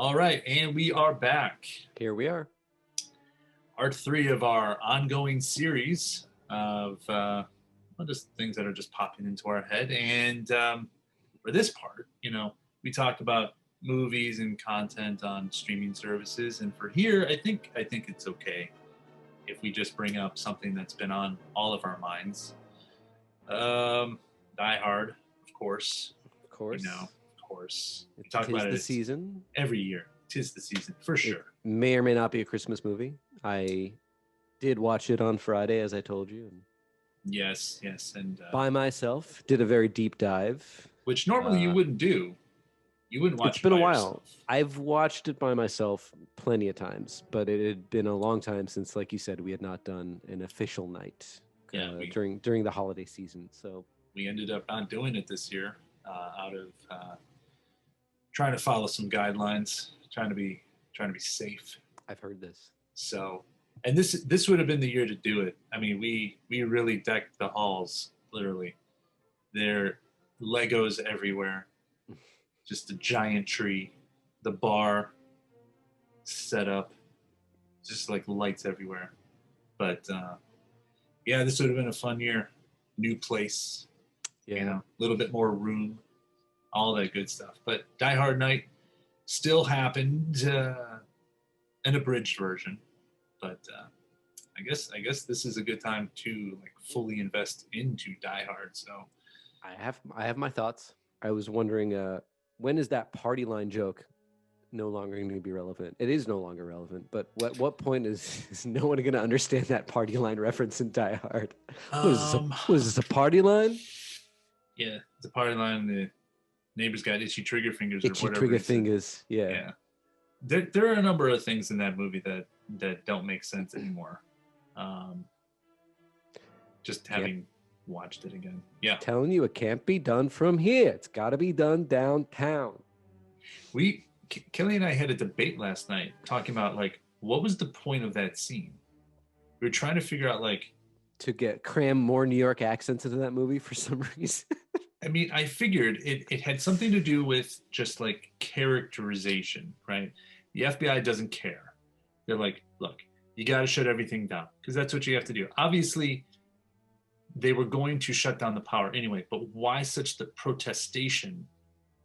All right, and we are back. Here we are. Part three of our ongoing series of just things that are just popping into our head. And for this part, we talked about movies and content on streaming services. And for here, I think it's okay if we just bring up something that's been on all of our minds. Die Hard, of course. Of course. Of course. We talk Tis about the it season. every year. 'Tis the season, for sure. It may or may not be a Christmas movie. I did watch it on Friday, as I told you. And Yes, and by myself, did a very deep dive. which normally you wouldn't do. You wouldn't watch. It's been it a by while. yourself. I've watched it by myself plenty of times, but it had been a long time since, like you said, we had not done an official night during the holiday season. So we ended up not doing it this year out of trying to follow some guidelines, trying to be safe. I've heard this. So, and this would have been the year to do it. I mean, we really decked the halls, literally. There are Legos everywhere, just a giant tree, the bar set up, just like lights everywhere. But yeah, this would have been a fun year. New place, a little bit more room, all that good stuff. But Die Hard Night still happened, an abridged version. But I guess this is a good time to like fully invest into Die Hard. So I have my thoughts. I was wondering when is that party line joke no longer going to be relevant? It is no longer relevant, but what point is no one going to understand that party line reference in Die Hard? What is this, a party line? Yeah, it's a party line. The neighbor's got itchy trigger fingers. Itchy or whatever trigger fingers, yeah. There are a number of things in that movie that don't make sense anymore. Just having watched it again. Yeah. Telling you it can't be done from here. It's got to be done downtown. Kelly and I had a debate last night talking about like what was the point of that scene. We were trying to figure out like to cram more New York accents into that movie for some reason. I mean, I figured it had something to do with just like characterization, right? The FBI doesn't care. They're like, look, you got to shut everything down because that's what you have to do. Obviously, they were going to shut down the power anyway, but why such the protestation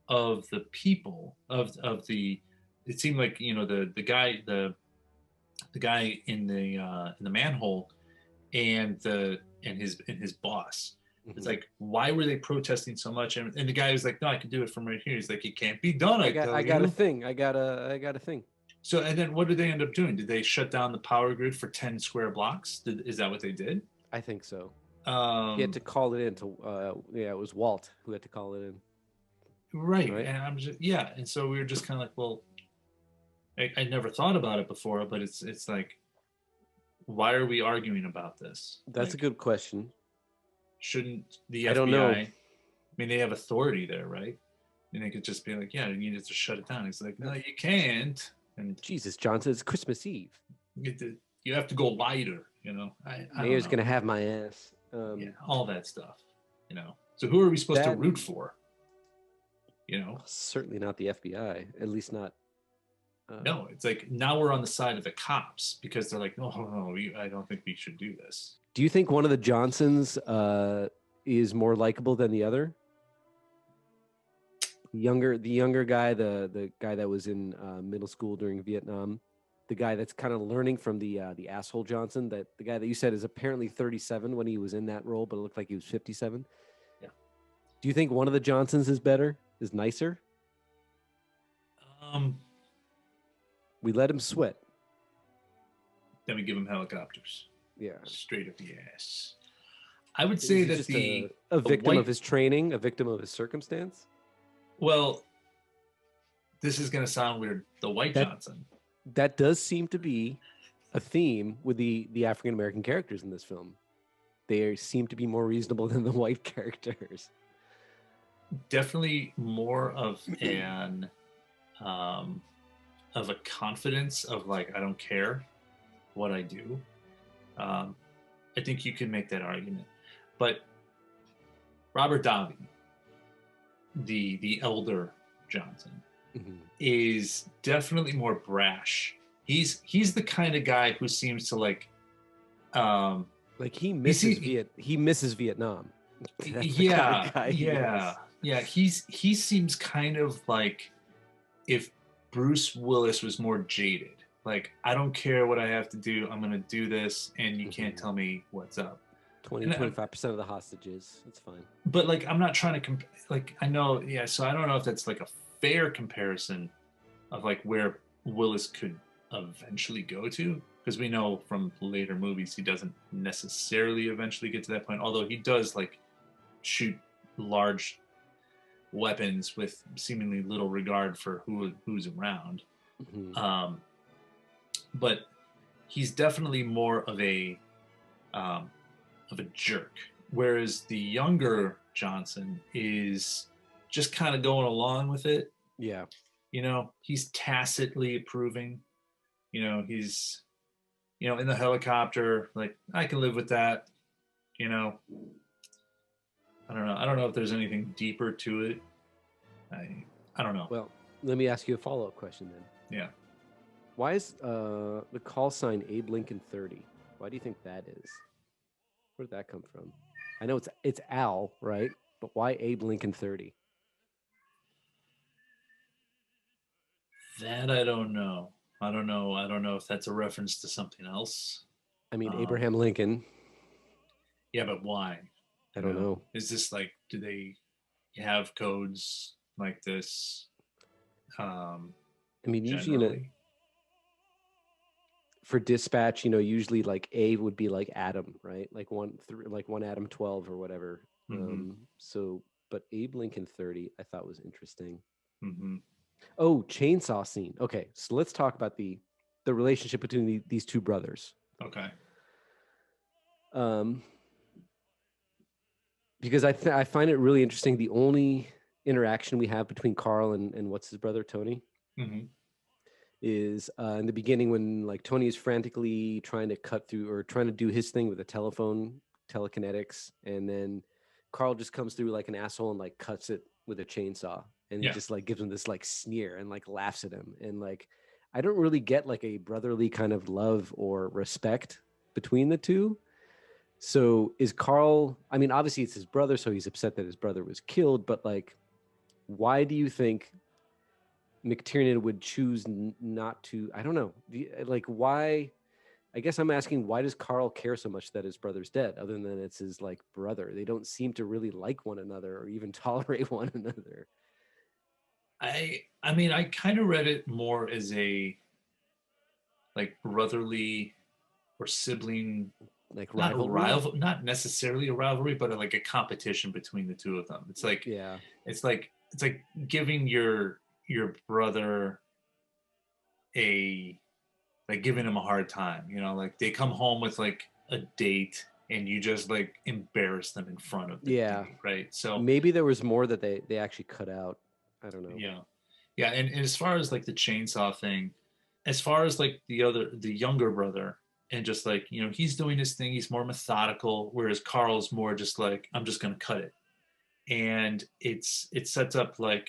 of the people of the? It seemed like the guy in the manhole and his boss. It's like, why were they protesting so much? And the guy was like, no, I can do it from right here. He's like, it can't be done. I got a thing. I got a thing. So, and then what did they end up doing? Did they shut down the power grid for 10 square blocks? Is that what they did? I think so. He had to call it in to, it was Walt who had to call it in. Right. And I'm just, And so we were just kind of like, well, I never thought about it before, but it's like, why are we arguing about this? That's a good question. Shouldn't the FBI? I don't know. I mean, they have authority there, right? And they could just be like, "Yeah, you need to shut it down." He's like, "No, you can't." And Jesus, Johnson, it's Christmas Eve. You have to go lighter, Mayor's gonna have my ass. All that stuff, So who are we supposed to root for? Certainly not the FBI. At least not. No, it's like now we're on the side of the cops because they're like, no, I don't think we should do this. Do you think one of the Johnsons is more likable than the other? The younger guy, the guy that was in middle school during Vietnam, the guy that's kind of learning from the asshole Johnson, the guy that you said is apparently 37 when he was in that role, but it looked like he was 57. Yeah. Do you think one of the Johnsons is better, is nicer? We let him sweat. Then we give him helicopters. Yeah. Straight up the ass. I would say that a victim of his training, a victim of his circumstance. Well, this is going to sound weird. The white Johnson. That does seem to be a theme with the African American characters in this film. They seem to be more reasonable than the white characters. Definitely more of an of a confidence of like, I don't care what I do. I think you can make that argument. But Robert Davi, the elder Johnson, is definitely more brash. He's the kind of guy who seems to like Like he misses Vietnam. That's the kind yeah, of guy he yeah, is. yeah. He seems kind of like if Bruce Willis was more jaded. Like, I don't care what I have to do. I'm gonna do this, and you can't tell me what's up. 20, And 25% of the hostages. That's fine. but like, I'm not trying to like, I know, yeah. So I don't know if that's like a fair comparison of like where Willis could eventually go to, because we know from later movies he doesn't necessarily eventually get to that point. Although he does like shoot large weapons with seemingly little regard for who's around. Um, but he's definitely more of a jerk, whereas the younger Johnson is just kind of going along with it. Yeah. You know, he's tacitly approving. You know, he's in the helicopter, like, I can live with that. You know, I don't know. I don't know if there's anything deeper to it. I don't know. Well, let me ask you a follow-up question then. Yeah. Why is the call sign Abe Lincoln 30? Why do you think that is? Where did that come from? I know it's Al, right? But why Abe Lincoln 30? That I don't know. I don't know. I don't know if that's a reference to something else. I mean, Abraham Lincoln. Yeah, but why? I don't know. Is this like, do they have codes like this? I mean, Generally? for dispatch, usually like A would be like Adam, right? Like one Adam 12 or whatever. So, but Abe Lincoln 30, I thought was interesting. Oh, chainsaw scene. Okay, so let's talk about the relationship between these two brothers. Okay. Because I find it really interesting. The only interaction we have between Carl and what's his brother, Tony, is in the beginning when like Tony is frantically trying to cut through or trying to do his thing with the telekinetics, and then Carl just comes through like an asshole and like cuts it with a chainsaw, and he just like gives him this like sneer and like laughs at him, and like I don't really get like a brotherly kind of love or respect between the two. So is Carl, I mean, obviously it's his brother, so he's upset that his brother was killed, but like, why do you think McTiernan would choose not to, I don't know, like why, I guess I'm asking, why does Carl care so much that his brother's dead, other than it's his like brother? They don't seem to really like one another or even tolerate one another. I mean, I kind of read it more as a like brotherly or sibling, like rivalry, not necessarily a rivalry, but like a competition between the two of them. It's like, it's like giving your brother a, like, giving him a hard time. Like they come home with like a date and you just like embarrass them in front of the date, right? So maybe there was more that they actually cut out. I don't know. Yeah, and as far as like the chainsaw thing, as far as like the younger brother, and just like, he's doing his thing, he's more methodical, whereas Carl's more just like, I'm just gonna cut it. And it sets up like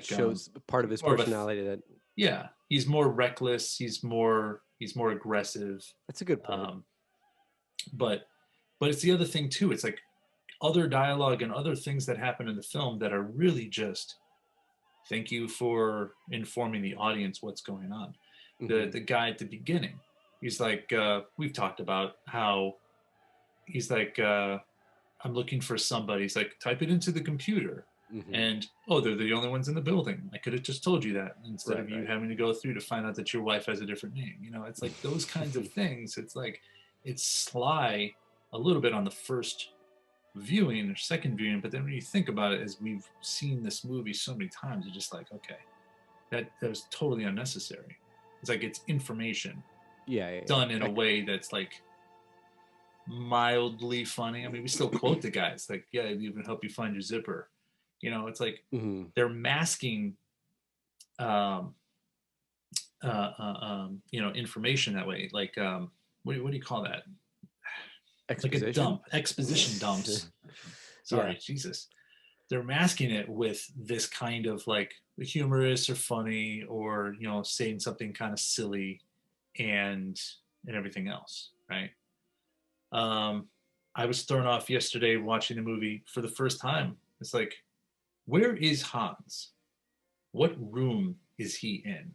shows part of his personality that he's more reckless, he's more aggressive. That's a good point. But it's the other thing too. It's like other dialogue and other things that happen in the film that are really just, thank you for informing the audience what's going on. The guy at the beginning, he's like, we've talked about how he's like, I'm looking for somebody. He's like, type it into the computer. And, they're the only ones in the building. I could have just told you that instead of you having to go through to find out that your wife has a different name. It's like those kinds of things. It's like, it's sly a little bit on the first viewing or second viewing, but then when you think about it, as we've seen this movie so many times, you're just like, okay, that was totally unnecessary. It's like, it's information done in a way that's like mildly funny. I mean, we still quote the guys like, yeah, it even help you find your zipper. It's like they're masking information that way. Like what do you call that? Exposition? Like a dump. Exposition dumps. Sorry, Jesus. they're masking it with this kind of like humorous or funny or saying something kind of silly and everything else, right? Um, I was thrown off yesterday watching the movie for the first time. It's like, where is Hans? What room is he in?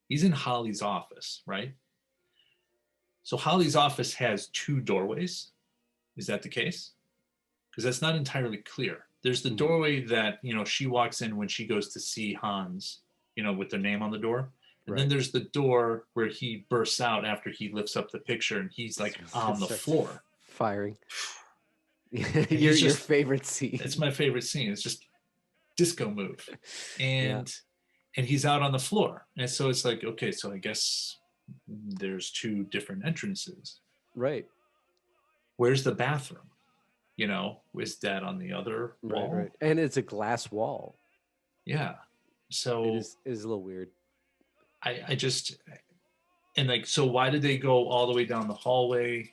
He's in Holly's office, right? So Holly's office has two doorways. Is that the case? Because that's not entirely clear. There's the doorway that she walks in when she goes to see Hans, with their name on the door. And then there's the door where he bursts out after he lifts up the picture and he's like on the floor. Firing. Your favorite scene. It's my favorite scene. It's just disco move. And he's out on the floor. And so it's like, okay, so I guess there's two different entrances. Right. Where's the bathroom? Is that on the other wall? Right. And it's a glass wall. Yeah. So it is a little weird. I just, and like, so why did they go all the way down the hallway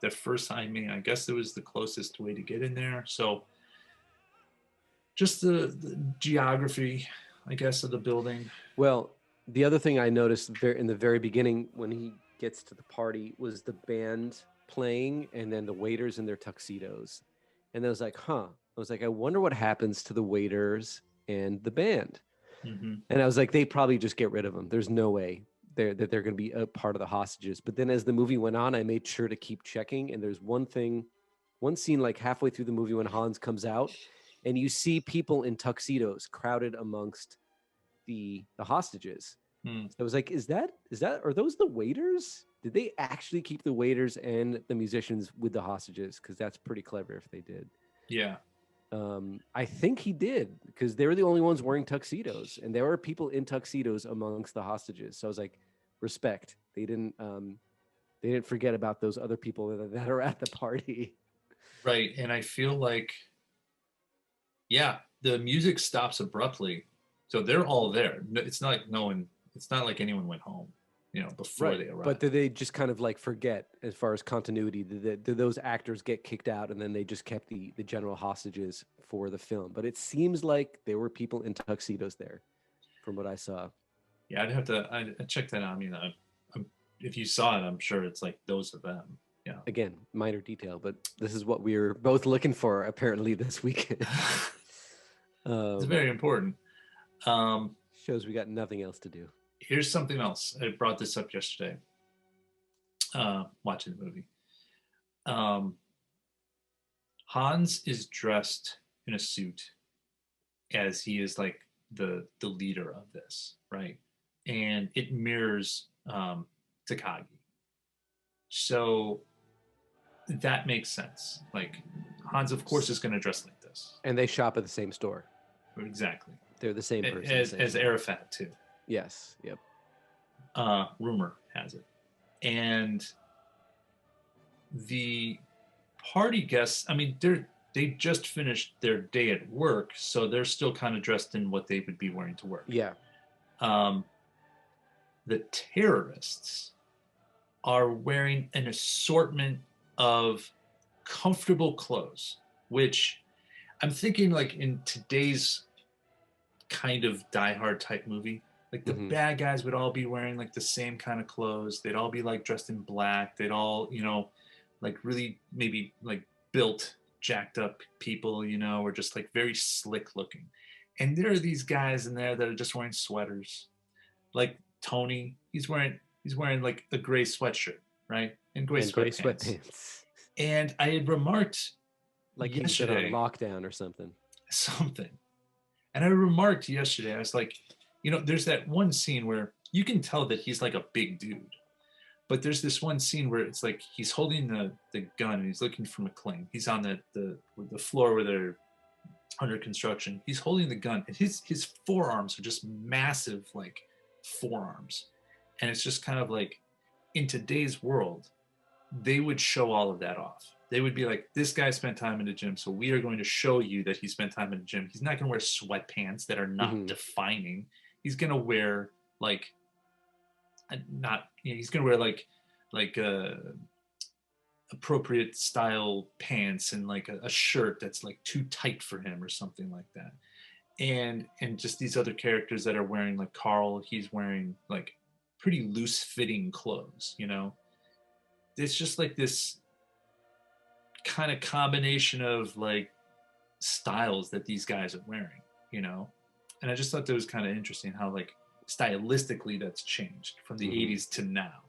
the first time? I mean, I guess it was the closest way to get in there. So just the geography, I guess, of the building. Well, the other thing I noticed in the very beginning when he gets to the party was the band playing and then the waiters in their tuxedos. And I was like, I wonder what happens to the waiters and the band. Mm-hmm. And I was like, they probably just get rid of them. There's no way that they're going to be a part of the hostages. But then as the movie went on, I made sure to keep checking. And there's one scene like halfway through the movie when Hans comes out and you see people in tuxedos crowded amongst the hostages. So I was like, are those the waiters? Did they actually keep the waiters and the musicians with the hostages? Because that's pretty clever if they did. Yeah. I think he did, because they were the only ones wearing tuxedos, and there were people in tuxedos amongst the hostages. So I was like, respect. They didn't forget about those other people that are at the party. Right. And I feel like, the music stops abruptly. So they're all there. It's not like anyone went home, before they arrived. But did they just kind of like forget as far as continuity? Did those actors get kicked out and then they just kept the general hostages for the film? But it seems like there were people in tuxedos there from what I saw. Yeah, I'd check that out. I mean, if you saw it, I'm sure it's like those are them. Yeah. Again, minor detail, but this is what we're both looking for apparently this weekend. It's very important. Shows we got nothing else to do. Here's something else. I brought this up yesterday. Watching the movie. Hans is dressed in a suit as he is like the leader of this, right? And it mirrors Takagi. So that makes sense. Like Hans, of course, is going to dress like this. And they shop at the same store. Exactly. They're the same person. As Arafat, too. Yes. Yep. Rumor has it. And the party guests, I mean, they just finished their day at work, so they're still kind of dressed in what they would be wearing to work. Yeah. The terrorists are wearing an assortment of comfortable clothes, which I'm thinking like in today's kind of Die Hard type movie, like the bad guys would all be wearing like the same kind of clothes. They'd all be like dressed in black. They'd all, like really maybe like built, jacked up people, or just like very slick looking. And there are these guys in there that are just wearing sweaters. Like Tony, he's wearing like a gray sweatshirt, right? And gray sweatpants. And I had remarked like yesterday, he's on lockdown or something. And I remarked yesterday, I was like, there's that one scene where you can tell that he's like a big dude. But there's this one scene where it's like he's holding the gun and he's looking for McClane. He's on the floor where they're under construction. He's holding the gun, and his forearms are just massive, like forearms. And it's just kind of like, in today's world, they would show all of that off. They would be like, this guy spent time in the gym, so we are going to show you that he spent time in the gym. He's not going to wear sweatpants that are not defining. He's going to wear like, he's going to wear like appropriate style pants and like a shirt that's like too tight for him or something like that. And just these other characters that are wearing, like Carl, he's wearing like pretty loose fitting clothes, you know. It's just like this kind of combination of like styles that these guys are wearing, you know. And I just thought that was kind of interesting how like stylistically that's changed from the 80s to now.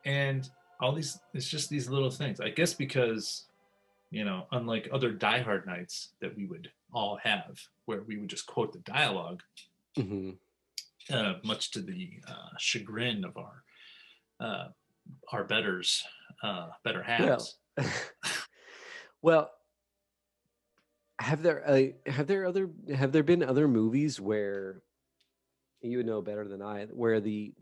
And all these, it's just these little things, I guess, because, you know, unlike other Die Hard nights that we would all have where we would just quote the dialogue, much to the chagrin of our betters, better halves. Well, well, have there been other movies where, you would know better than I, where the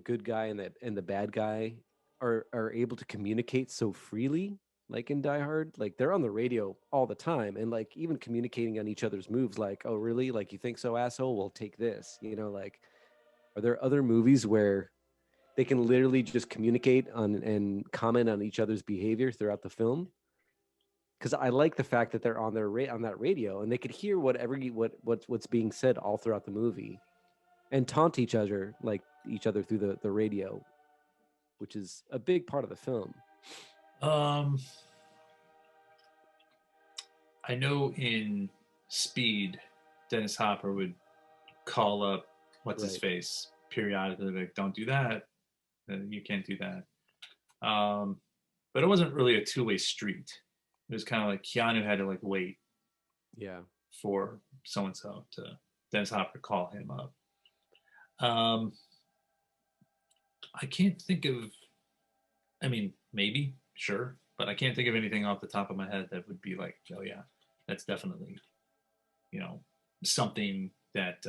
good guy and the bad guy are able to communicate so freely, like in Die Hard? Like they're on the radio all the time and like even communicating on each other's moves, like, oh really, like you think so, asshole, we'll take this, you know. Like, are there other movies where they can literally just communicate on and comment on each other's behavior throughout the film? Because I like the fact that they're on on that radio and they could hear what's being said all throughout the movie, and taunt each other through the radio, which is a big part of the film. I know in Speed, Dennis Hopper would call up what's his face periodically, like, don't do that, you can't do that. But it wasn't really a two-way street. It was kind of like Keanu had to like wait for so and so to Dennis Hopper call him up. I can't think of, I mean, maybe, sure, but I can't think of anything off the top of my head that would be like, oh yeah, that's definitely, you know, something that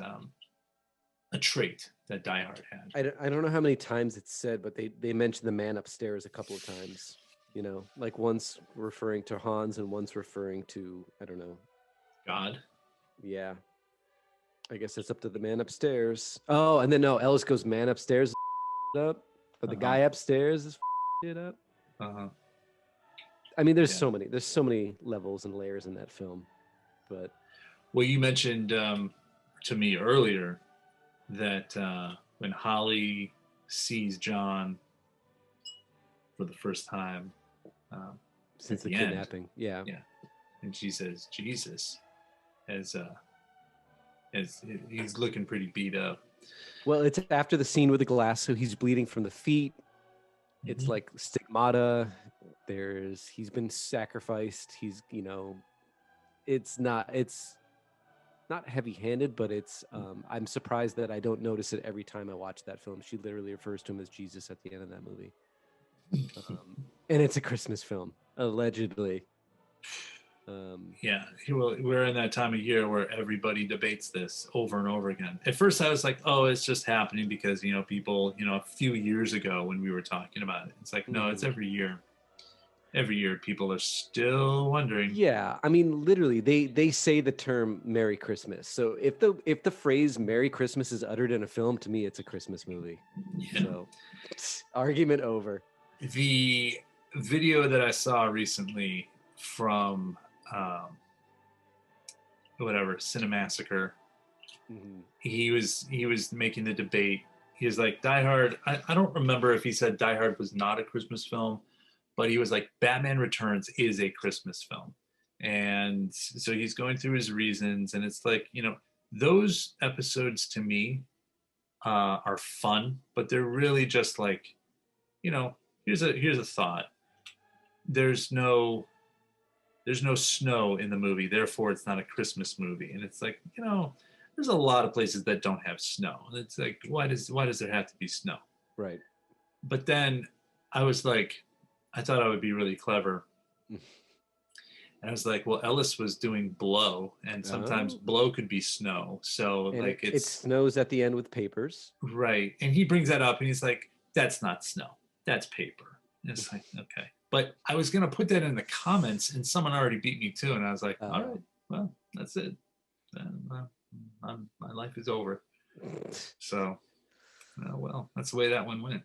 a trait that Die Hard had. I don't know how many times it's said, but they mentioned the man upstairs a couple of times. You know, like once referring to Hans and once referring to, I don't know, God. Yeah. I guess it's up to the man upstairs. Oh, and then no, Ellis goes, man upstairs up, but the guy upstairs is it up. I mean, there's so many levels and layers in that film. But well, you mentioned to me earlier that when Holly sees John for the first time since the kidnapping, yeah, and she says Jesus, as he's looking pretty beat up. Well, it's after the scene with the glass, so he's bleeding from the feet. It's like stigmata. He's been sacrificed. He's, you know, it's not heavy-handed, but it's I'm surprised that I don't notice it every time I watch that film. She literally refers to him as Jesus at the end of that movie. And it's a Christmas film, allegedly. Yeah, well, we're in that time of year where everybody debates this over and over again. At first, I was like, "Oh, it's just happening because, you know, people, you know, a few years ago when we were talking about it." It's like, no, it's every year. Every year, people are still wondering. Yeah, I mean, literally, they say the term "Merry Christmas." So if the phrase "Merry Christmas" is uttered in a film, to me, it's a Christmas movie. Yeah. So, argument over. The video that I saw recently from whatever Cinemassacre, he was making the debate. He was like, Die Hard, I don't remember if he said Die Hard was not a Christmas film, but he was like, Batman Returns is a Christmas film. And so he's going through his reasons, and it's like, you know, those episodes to me are fun, but they're really just like, you know, here's a thought. There's no snow in the movie, therefore it's not a Christmas movie. And it's like, you know, there's a lot of places that don't have snow. It's like, why does there have to be snow? Right. But then I was like, I thought I would be really clever. And I was like, well, Ellis was doing blow, and sometimes blow could be snow. So and like it snows at the end with papers. Right. And he brings that up and he's like, that's not snow. That's paper. And it's like, okay. But I was going to put that in the comments, and someone already beat me too. And I was like, all right, well, that's it. My life is over. So, well, that's the way that one went.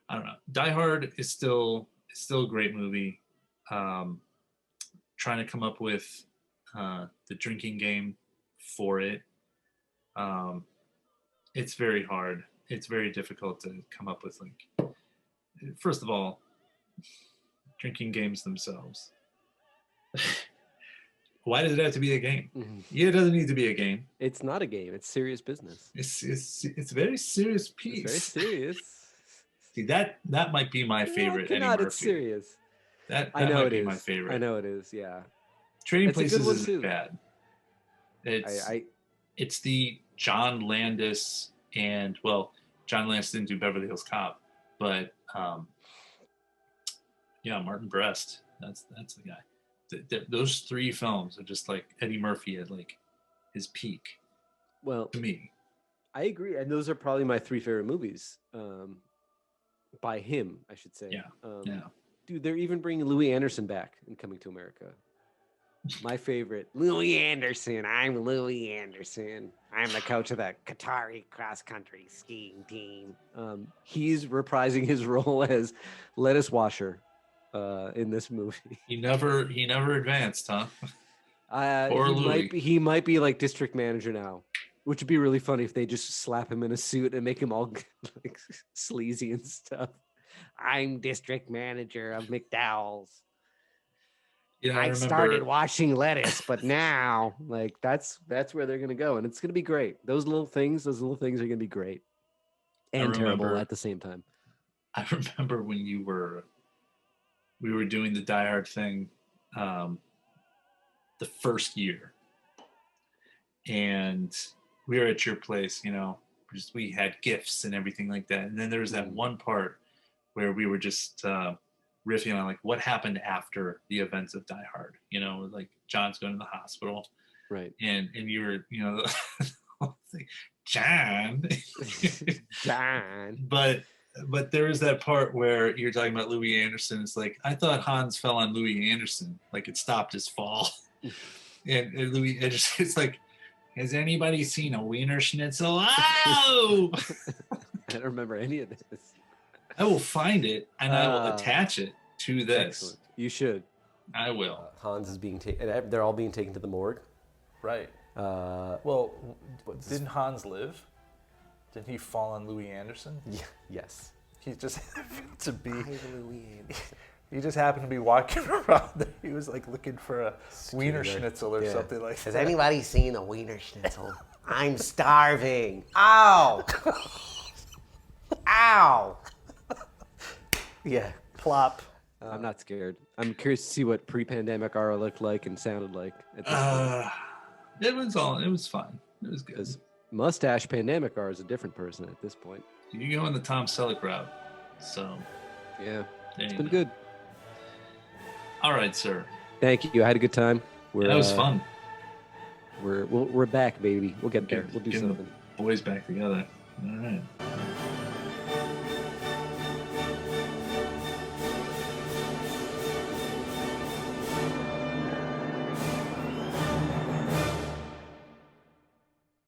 I don't know. Die Hard is still it's still a great movie. Trying to come up with the drinking game for it. It's very hard. It's very difficult to come up with, like, first of all, drinking games themselves. Why does it have to be a game? Yeah, it doesn't need to be a game. It's not a game. It's serious business. It's a very serious piece. It's very serious. See, that might be my favorite Eddie Murphy. It's serious. That I know might it be is. my favorite. I know it is. Yeah. Trading It's a good Places one, isn't too. bad. It's the John Landis and, well, John Landis didn't do Beverly Hills Cop, but yeah, Martin Brest. That's the guy. Those three films are just like Eddie Murphy at like his peak. Well, to me, I agree, and those are probably my three favorite movies by him, I should say. Yeah. Dude, they're even bringing Louie Anderson back in Coming to America. My favorite, Louie Anderson. I'm Louie Anderson. I'm the coach of the Qatari cross-country skiing team. He's reprising his role as lettuce washer in this movie. He never advanced, huh? He might be like district manager now, which would be really funny if they just slap him in a suit and make him all like sleazy and stuff. I'm district manager of McDowell's. Yeah, I started washing lettuce, but now, like, that's where they're gonna go, and it's gonna be great. Those little things are gonna be great and terrible at the same time. I remember when we were doing the Die Hard thing, the first year, and we were at your place. You know, we had gifts and everything like that, and then there was that one part where we were just riffing on like what happened after the events of Die Hard. You know, like John's going to the hospital, right? And you were, you know, John, John. But there was that part where you're talking about Louie Anderson. It's like, I thought Hans fell on Louie Anderson, like it stopped his fall. and Louie Anderson, it's like, has anybody seen a Wiener Schnitzel? Oh! I don't remember any of this. I will find it and I will attach it to this. Excellent. You should. I will. Hans is being taken. They're all being taken to the morgue. Right. Well, didn't Hans live? Didn't he fall on Louie Anderson? Yeah. Yes. He just happened to be. He just happened to be walking around there. He was like looking for a Wiener Schnitzel or something like that. Has anybody seen a Wiener Schnitzel? I'm starving. Ow! Ow! Yeah. Plop. I'm not scared. I'm curious to see what pre-pandemic Ara looked like and sounded like. It was fun. It was good. Mustache pandemic Ara is a different person at this point. You go in the Tom Selleck route. So. Yeah. It's been good. All right, sir. Thank you. I had a good time. That was fun. We're back, baby. We'll get there. We'll do something. Boys back together. All right.